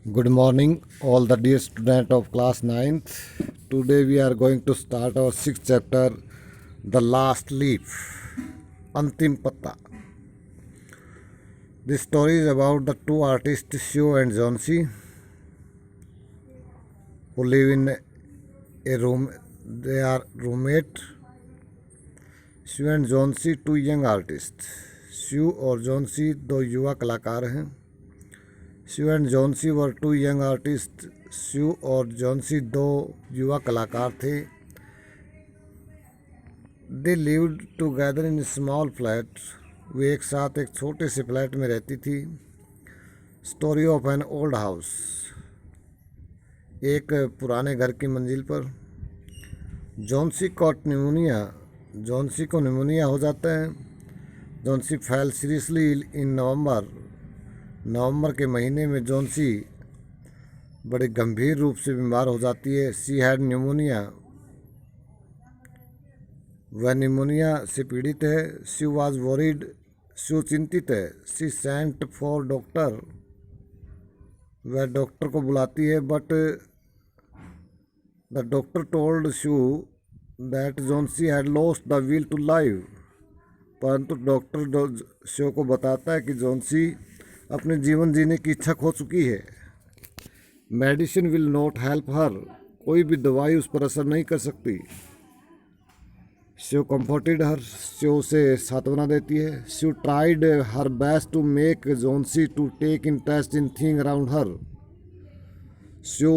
Good morning, all the dear student of class ninth. Today we are going to start our sixth chapter, The Last Leaf, Antim Patta. This story is about the two artists, Sue and Johnsy, who live in a room. They are roommate. Sue and Johnsy, two young artists. Sue और Johnsy दो युवा कलाकार हैं. Sue and Johnsy were two young artists. Sue और Johnsy दो युवा कलाकार थे. They lived together in a small flat. वे एक साथ एक छोटे से फ्लैट में रहती थी. Story of an old house. एक पुराने घर की मंजिल पर. Johnsy caught pneumonia. जॉन्सी को निमोनिया हो जाता है. Johnsy fell seriously ill in November. नवंबर के महीने में जॉन्सी बड़े गंभीर रूप से बीमार हो जाती है. She had pneumonia. वह निमोनिया से पीड़ित है. She was worried. शी चिंतित है. She sent for doctor. वह डॉक्टर को बुलाती है. But the doctor told Sue that Johnsy had lost the will to live. परंतु डॉक्टर शो को बताता है कि जॉन्सी अपने जीवन जीने की इच्छा खो चुकी है. मेडिसिन विल नॉट हेल्प हर. कोई भी दवाई उस पर असर नहीं कर सकती. शो कंफर्टेड हर. शो उसे सांत्वना देती है. Sue tried her best to make Johnsy to take interest in thing around her. Sue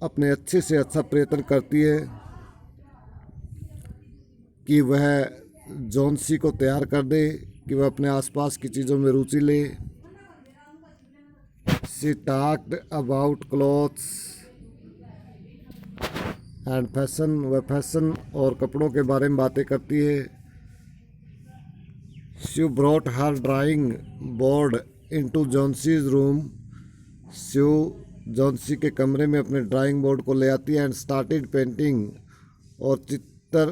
अपने अच्छे से अच्छा प्रयत्न करती है कि वह जॉन्सी को तैयार कर दे कि वह अपने आसपास की चीज़ों में रुचि ले. She talked about clothes and fashion. वह फैशन और कपड़ों के बारे में बातें करती है. She brought her drawing board into Johnson's room. She Johnsy के कमरे में अपने ड्राइंग बोर्ड को ले आती है. And started painting. और चित्र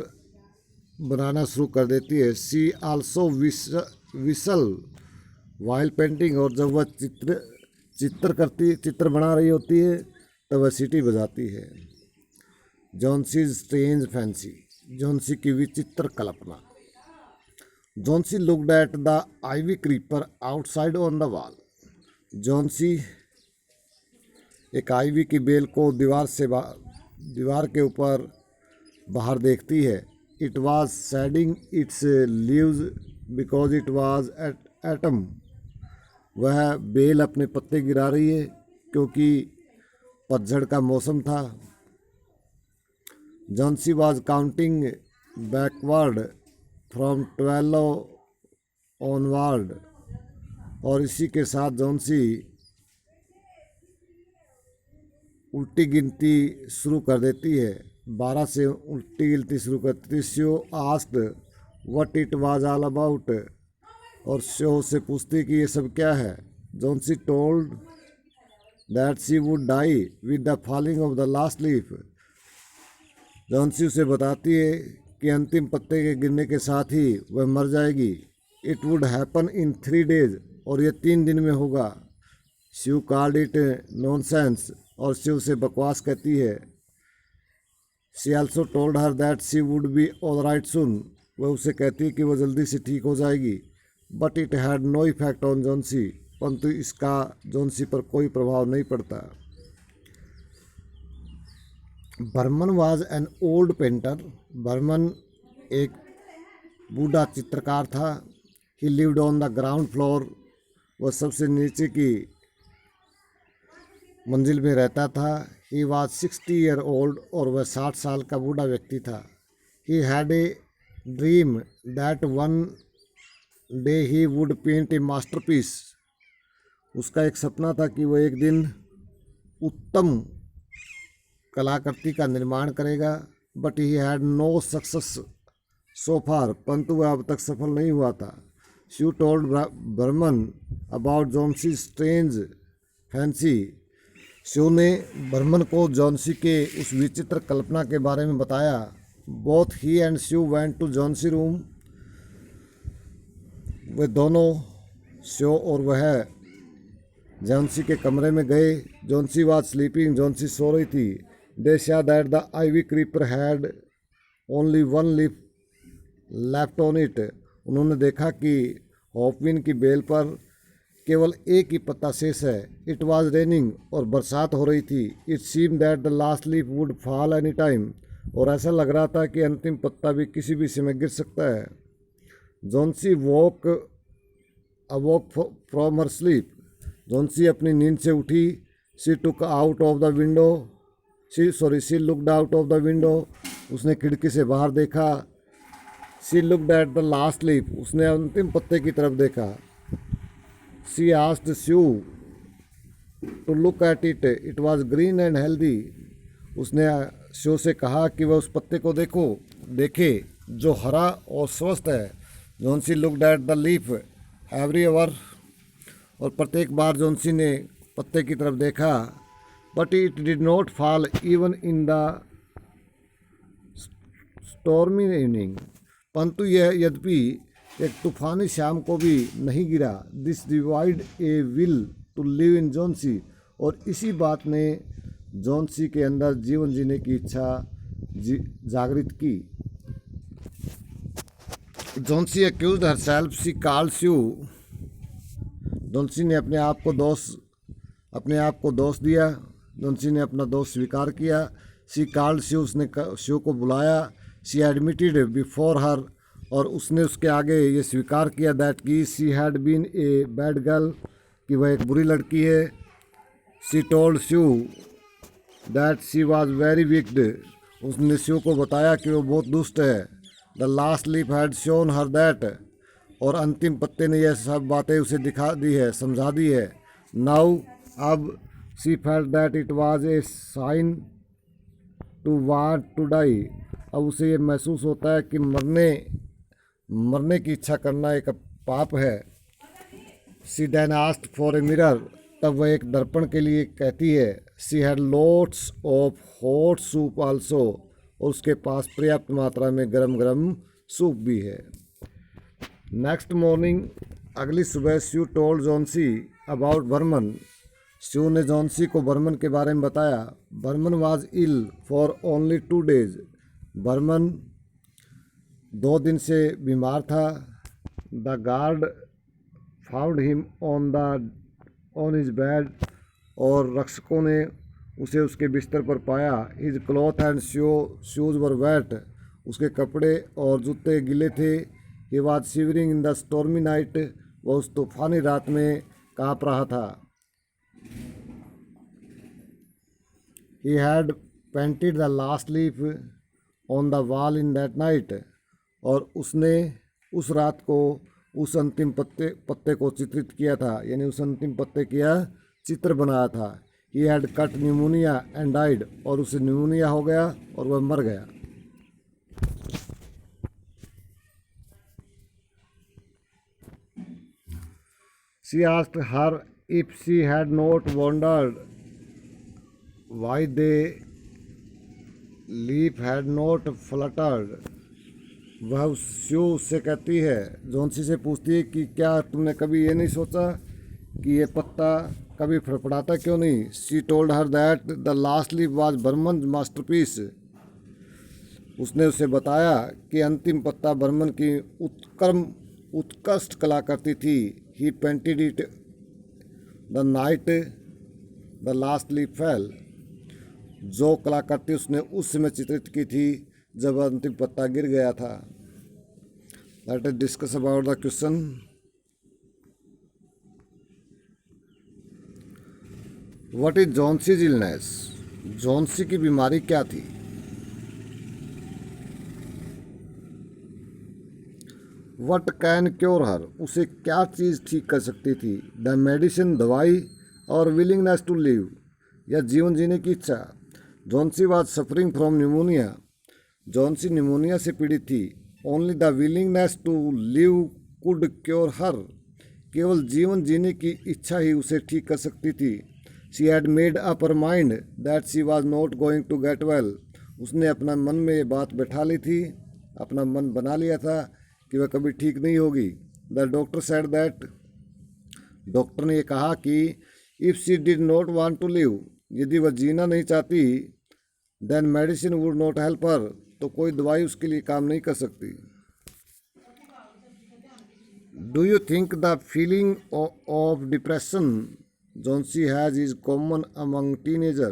बनाना शुरू कर देती है. She also whistle while painting. और जब वह चित्र बना रही होती है तब वह सीटी बजाती है. Johnsy strange fancy. जॉन्सी की विचित्र कल्पना. Johnsy looked at the ivy creeper outside on the wall. Johnsy एक आइवी की बेल को दीवार के ऊपर बाहर देखती है. It was shedding its leaves because it was autumn. वह बेल अपने पत्ते गिरा रही है क्योंकि पतझड़ का मौसम था. Johnsy was counting backward from 12 onward. और इसी के साथ जॉन्सी उल्टी गिनती शुरू कर देती है. 12 से उल्टी गिनती शुरू करती थी. She asked what it was all about. और शो से पूछती कि ये सब क्या है. Johnsy told that she would die with the falling of the last leaf. Johnsy उसे बताती है कि अंतिम पत्ते के गिरने के साथ ही वह मर जाएगी. It would happen in 3 days. और यह 3 दिन में होगा. She called it nonsense. और शी उसे बकवास कहती है. She also told her that she would be all right soon. वह उसे कहती है कि वह जल्दी से ठीक हो जाएगी. But it had no effect on Johnsy. परंतु इसका जॉन्सी पर कोई प्रभाव नहीं पड़ता. Behrman was an old painter. Behrman एक बूढ़ा चित्रकार था. He lived on the ground floor. वह सबसे नीचे की मंजिल में रहता था. He was 60 year old. और वह 60 साल का बूढ़ा व्यक्ति था. He had a dream that one day he would paint a masterpiece. उसका एक सपना था कि वह एक दिन उत्तम कलाकृति का निर्माण करेगा. But he had no success so far. परंतु वह अब तक सफल नहीं हुआ था. She told Behrman about Johnsy strange fancy. Sue ने बर्मन को जॉन्सी के उस विचित्र कल्पना के बारे में बताया. Both he and Sue went to Johnsy room. वे दोनों शो और वह जॉन्सी के कमरे में गए। जॉन्सी वाज स्लीपिंग, जॉन्सी सो रही थी। They saw that the ivy creeper had only one leaf left on it. उन्होंने देखा कि हॉपविन की बेल पर केवल एक ही पत्ता शेष है। इट वॉज रेनिंग, और बरसात हो रही थी। It seem that the last leaf would fall any time, और ऐसा लग रहा था कि अंतिम पत्ता भी किसी भी समय गिर सकता है। Johnsy awoke from her sleep. Johnsy अपनी नींद से उठी। She took out of the window she looked out of the window. उसने खिड़की से बाहर देखा। She looked at the last leaf. उसने अंतिम पत्ते की तरफ देखा। She asked Sue to look at it, it was green and healthy. उसने शो से कहा कि वह उस पत्ते को देखे जो हरा और स्वस्थ है। Johnsy looked at the leaf every hour, और प्रत्येक बार जॉन्सी ने पत्ते की तरफ देखा। But it did not fall even in the stormy evening, परंतु यह यद्यपि एक तूफानी शाम को भी नहीं गिरा। This divide a will to live in Johnsy, और इसी बात ने जॉन्सी के अंदर जीवन जीने की इच्छा जागृत की। Johnsy accused herself, she called shoe. Johnsy ने अपने आप को दोष दिया। जॉन्सी ने अपना दोष स्वीकार किया। शी कॉल्ड शू, उसने शू को बुलाया। शी एडमिटेड बिफोर हर, और उसने उसके आगे ये स्वीकार किया दैट की she had been a bad girl, कि वह एक बुरी लड़की है। She told Sue that she was very wicked. उसने शू को बताया कि वो बहुत दुष्ट है। The last leaf had shown her that, और अंतिम पत्ते ने यह सब बातें उसे दिखा दी है, समझा दी है। नाउ, अब she felt that it was a sign to want to die. अब उसे ये महसूस होता है कि मरने की इच्छा करना एक पाप है। She then asked for a mirror, तब वह एक दर्पण के लिए कहती है। She had lots of hot soup also, और उसके पास पर्याप्त मात्रा में गरम गरम सूप भी है। नेक्स्ट मॉर्निंग, अगली सुबह, Sue told Johnsy about Behrman. Sue ने जॉन्सी को बर्मन के बारे में बताया। Behrman was ill for only 2 days। बर्मन 2 दिन से बीमार था। The guard found him on his bed, और रक्षकों ने उसे उसके बिस्तर पर पाया। His cloth and shoes were wet, उसके कपड़े और जूते गिले थे। He was shivering in the stormy night, वह उस तूफानी रात में काँप रहा था। He had painted the last leaf on the wall in that night, और उसने उस रात को उस अंतिम पत्ते को चित्रित किया था, यानी उस अंतिम पत्ते का चित्र बनाया था। He had cut pneumonia and died, और उसे न्यूमोनिया हो गया और वह मर गया। She asked her if she had not wondered why the leaf had not fluttered. वह शू उससे कहती है, जॉन्सी से पूछती है कि क्या तुमने कभी ये नहीं सोचा कि ये पत्ता कभी फड़फड़ाता क्यों नहीं। She told her that the last leaf was Behrman masterpiece. उसने उसे बताया कि अंतिम पत्ता बर्मन की उत्कृष्ट कलाकृति थी। He painted it the night the last leaf fell. जो कलाकृति उसने उस समय चित्रित की थी जब अंतिम पत्ता गिर गया था। Let us discuss about the question. What is Johnson's illness? Johnsy की बीमारी क्या थी? वट कैन क्योर हर, उसे क्या चीज़ ठीक कर सकती थी? द मेडिसिन, दवाई, और विलिंगनेस टू लिव, या जीवन जीने की इच्छा। Johnsy was suffering from pneumonia, Johnsy pneumonia से पीड़ित थी। Only the willingness to live could cure her, केवल जीवन जीने की इच्छा ही उसे ठीक कर सकती थी। She had made up her mind that she was not going to get well, उसने अपना मन में ये बात बैठा ली थी, अपना मन बना लिया था कि वह कभी ठीक नहीं होगी। The doctor said that, doctor ने ये कहा कि if she did not want to live, यदि वह जीना नहीं चाहती, then medicine would not help her, तो कोई दवाई उसके लिए काम नहीं कर सकती। Do you think the feeling of depression Johnsy has is common among teenager,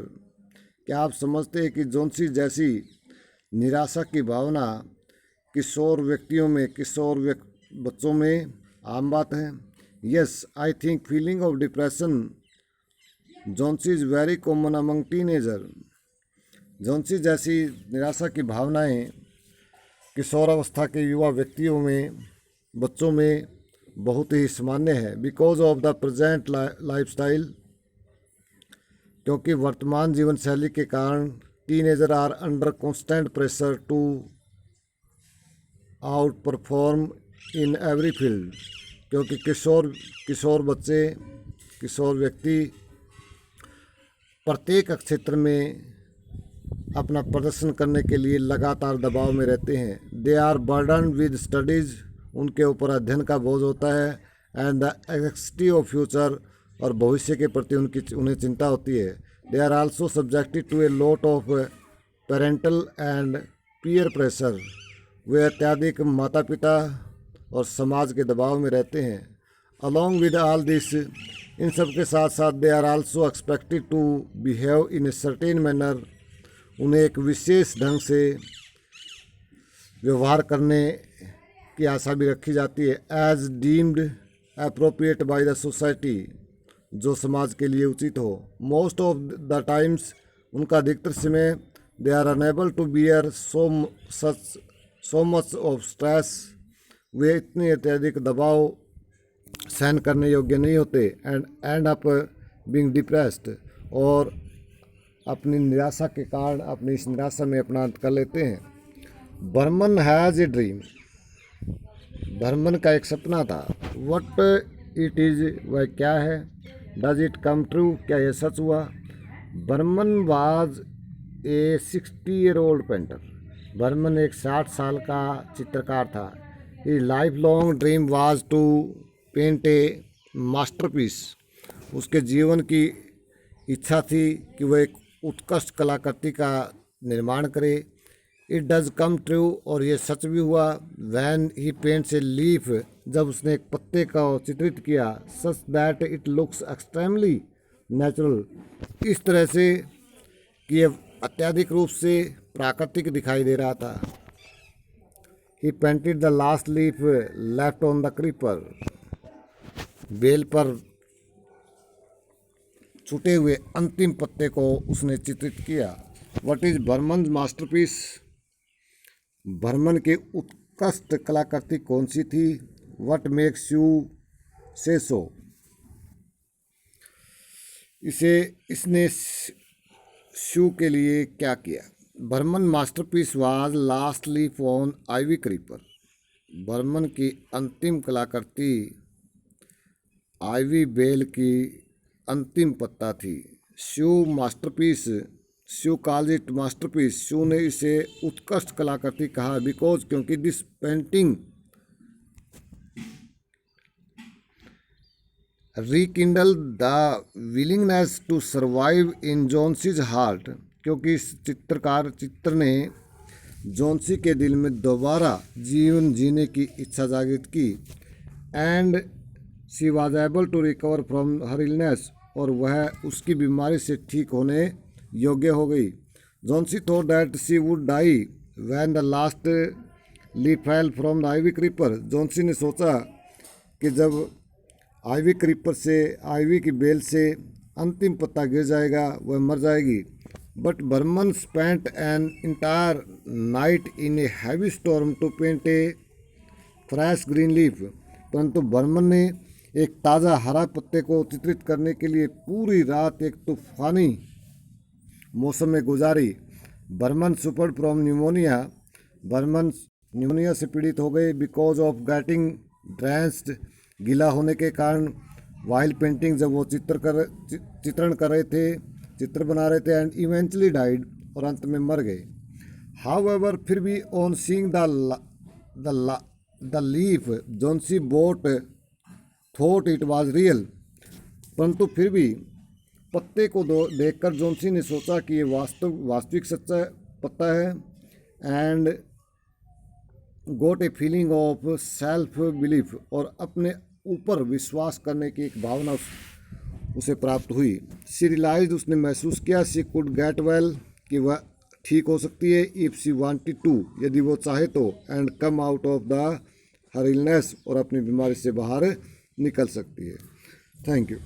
क्या आप समझते हैं कि जोन्सी जैसी निराशा की भावना किशोर बच्चों में आम बात है? Yes, I think feeling of depression Johnsy is very common among teenager. Johnsy जैसी निराशा की भावनाएं किशोरावस्था के युवा बच्चों में बहुत ही सामान्य है। Because of the present lifestyle, क्योंकि वर्तमान जीवन शैली के कारण teenager are under constant pressure to outperform in every field, क्योंकि किशोर व्यक्ति प्रत्येक क्षेत्र में अपना प्रदर्शन करने के लिए लगातार दबाव में रहते हैं। They are burden with studies, उनके ऊपर अध्ययन का बोझ होता है। And the anxiety of future, और भविष्य के प्रति उन्हें चिंता होती है। They are also subjected to a lot of parental and peer pressure, वे अत्यधिक माता पिता और समाज के दबाव में रहते हैं। अलॉन्ग विद ऑल दिस, इन सब के साथ साथ they are also expected to behave in a certain manner, उन्हें एक विशेष ढंग से व्यवहार करने की आशा भी रखी जाती है। As deemed appropriate by the society, जो समाज के लिए उचित हो। मोस्ट ऑफ द टाइम्स, उनका अधिकतर समय, they are unable to bear so much of stress, वे इतने अत्यधिक दबाव सहन करने योग्य नहीं होते। And end up being depressed, और अपनी निराशा के कारण अपनी इस निराशा में अपना अंत कर लेते हैं। Behrman has a dream, Behrman का एक सपना था। व्हाट इट इज़, वह क्या है। डज इट कम ट्रू, क्या यह सच हुआ। Behrman was a 60-year-old painter, Behrman एक 60 साल का चित्रकार था। His lifelong dream was to paint a masterpiece, उसके जीवन की इच्छा थी कि वह एक उत्कृष्ट कलाकृति का निर्माण करे। इट डज कम ट्रू, और ये सच भी हुआ। When he paints a leaf, जब उसने एक पत्ते का चित्रित किया। Such that it looks extremely natural, इस तरह से कि यह अत्यधिक रूप से प्राकृतिक दिखाई दे रहा था। He painted the last leaf left on the creeper, बेल पर छूटे हुए अंतिम पत्ते को उसने चित्रित किया। What is Behrman masterpiece, Behrman की उत्कृष्ट कलाकृति कौन सी थी। व्हाट मेक्स यू से सो, इसने शू के लिए क्या किया। Behrman masterpiece was last leaf on ivy creeper, Behrman की अंतिम कलाकृति आइवी बेल की अंतिम पत्ता थी। Sue masterpiece, Sue called it masterpiece, Sue ने इसे उत्कृष्ट कलाकृति कहा। बिकॉज, क्योंकि this painting rekindle the willingness to survive in Johnsy's heart, क्योंकि इस चित्र ने जोन्सी के दिल में दोबारा जीवन जीने की इच्छा जागृत की। And she was able to recover from her illness, और वह उसकी बीमारी से ठीक होने योग्य हो गई। Johnsy thought that she would die when the last leaf fell from the ivy creeper, Johnsy ने सोचा कि जब आइवी क्रीपर से, आइवी की बेल से अंतिम पत्ता गिर जाएगा, वह मर जाएगी। But Behrman spent an entire night in a heavy storm to paint a fresh green leaf, परंतु बर्मन ने एक ताज़ा हरा पत्ते को चित्रित करने के लिए पूरी रात एक तूफानी मौसम में गुजारी। Behrman suffered from pneumonia, Behrman pneumonia से पीड़ित हो गए। बिकॉज ऑफ गेटिंग ड्रेंच्ड, गीला होने के कारण। वाइल पेंटिंग, जब वो चित्र बना रहे थे। एंड इवेंचुअली डाइड, और अंत में मर गए। हाउएवर, फिर भी on seeing the leaf, Johnsy boat thought it was real, परंतु फिर भी पत्ते को देखकर जोन्सी ने सोचा कि ये वास्तविक सच्चा पत्ता है and got a feeling of self belief, और अपने ऊपर विश्वास करने की एक भावना उसे प्राप्त हुई। शी रियलाइज्ड, उसने महसूस किया, शी कुड गेट वेल, कि वह ठीक हो सकती है, इफ़ शी वांटेड टू, यदि वो चाहे तो, and come out of the her illness, और अपनी बीमारी से बाहर निकल सकती है। Thank you.